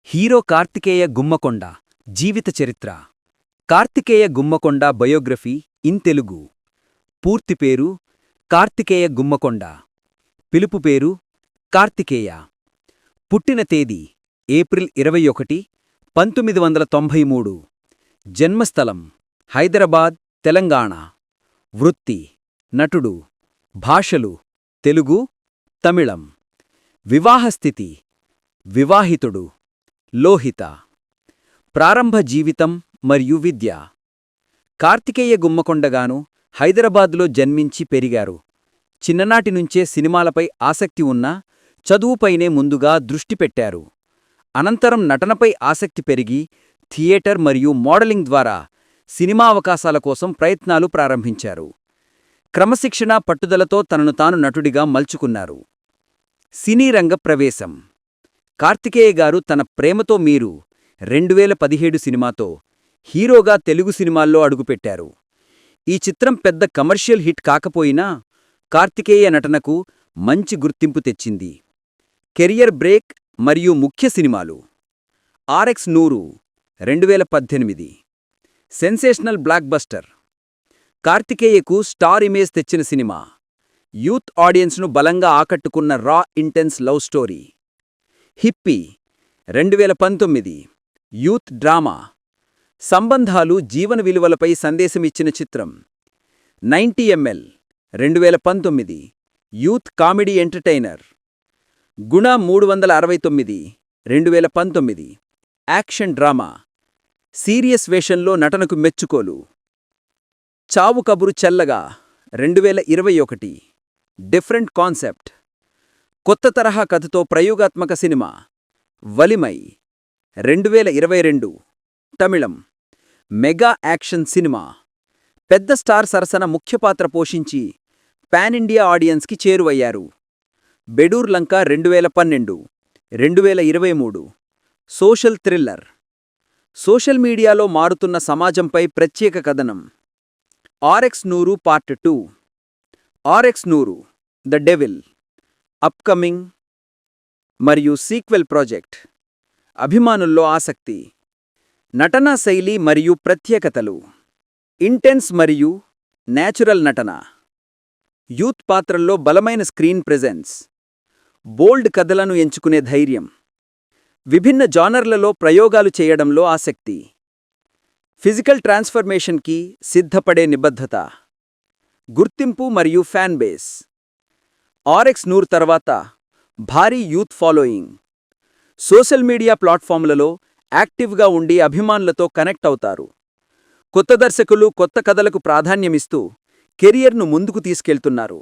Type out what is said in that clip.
Hero Karthikeya Gummakonda జీవిత చరిత్ర. Karthikeya Gummakonda biography in Telugu. పూర్తి పేరు కార్తికేయ గుమ్మకొండ. పిలుపు పేరు కార్తికేయ. పుట్టిన తేదీ ఏప్రిల్ 21, 1993. జన్మస్థలం హైదరాబాద్, తెలంగాణ. వృత్తి నటుడు. భాషలు తెలుగు, తమిళం. వివాహస్థితి వివాహితుడు. లోహిత. ప్రారంభ జీవితం మరియు విద్య. కార్తికేయ గుమ్మకొండగాను హైదరాబాద్లో జన్మించి పెరిగారు. చిన్ననాటి నుంచే సినిమాలపై ఆసక్తి ఉన్నా చదువుపైనే ముందుగా దృష్టి పెట్టారు. అనంతరం నటనపై ఆసక్తి పెరిగి థియేటర్ మరియు మోడలింగ్ ద్వారా సినిమా అవకాశాల కోసం ప్రయత్నాలు ప్రారంభించారు. క్రమశిక్షణ, పట్టుదలతో తనను తాను నటుడిగా మలుచుకున్నారు. సినీ రంగ ప్రవేశం. కార్తికేయ గారు తన ప్రేమతో మీరు 2017 సినిమాతో హీరోగా తెలుగు సినిమాల్లో అడుగుపెట్టారు. ఈ చిత్రం పెద్ద కమర్షియల్ హిట్ కాకపోయినా కార్తికేయ నటనకు మంచి గుర్తింపు తెచ్చింది. కెరియర్ బ్రేక్ మరియు ముఖ్య సినిమాలు. RX 100 2018 sensational blockbuster. కార్తికేయకు స్టార్ ఇమేజ్ తెచ్చిన సినిమా. యూత్ ఆడియన్స్ను బలంగా ఆకట్టుకున్న raw intense love story. Hippie 2019 youth drama. సంబంధాలు, జీవన విలువలపై సందేశమిచ్చిన చిత్రం. 90 ml 2019 యూత్ కామెడీ ఎంటర్టైనర్. గుణ 369 2019 యాక్షన్ డ్రామా. సీరియస్ వేషంలో నటనకు మెచ్చుకోలు. చావు కబురు చల్లగా 2021 డిఫరెంట్ కాన్సెప్ట్. కొత్త తరహా కథతో ప్రయోగాత్మక సినిమా. వలిమై 2022 తమిళం. Mega action cinema. పెద్ద స్టార్ సరసన ముఖ్య పాత్ర పోషించి పాన్ ఇండియా ఆడియన్స్కి చేరువయ్యారు. Bedur Lanka 2012 2023 social thriller. Social మీడియాలో మారుతున్న సమాజంపై ప్రత్యేక కథనం. RX 100 part 2. RX 100 the devil upcoming మరియు సీక్వెల్ ప్రాజెక్ట్. అభిమానుల్లో ఆసక్తి. నటనా శైలి మరియు ప్రత్యేకతలు. ఇంటెన్స్ మరియు నేచురల్ నటన. యూత్ పాత్రల్లో బలమైన స్క్రీన్ ప్రెజెన్స్. బోల్డ్ కథలను ఎంచుకునే ధైర్యం. విభిన్న జానర్లలో ప్రయోగాలు చేయడంలో ఆసక్తి. ఫిజికల్ ట్రాన్స్ఫర్మేషన్కి సిద్ధపడే నిబద్ధత. గుర్తింపు మరియు ఫ్యాన్ బేస్. RX 100 తర్వాత భారీ యూత్ ఫాలోయింగ్. సోషల్ మీడియా ప్లాట్ఫామ్లలో యాక్టివ్గా ఉండి అభిమానులతో కనెక్ట్ అవుతారు. కొత్త దర్శకులు కొత్త కథలకు ప్రాధాన్యమిస్తూ కెరియర్ను ముందుకు తీసుకెళ్తున్నారు.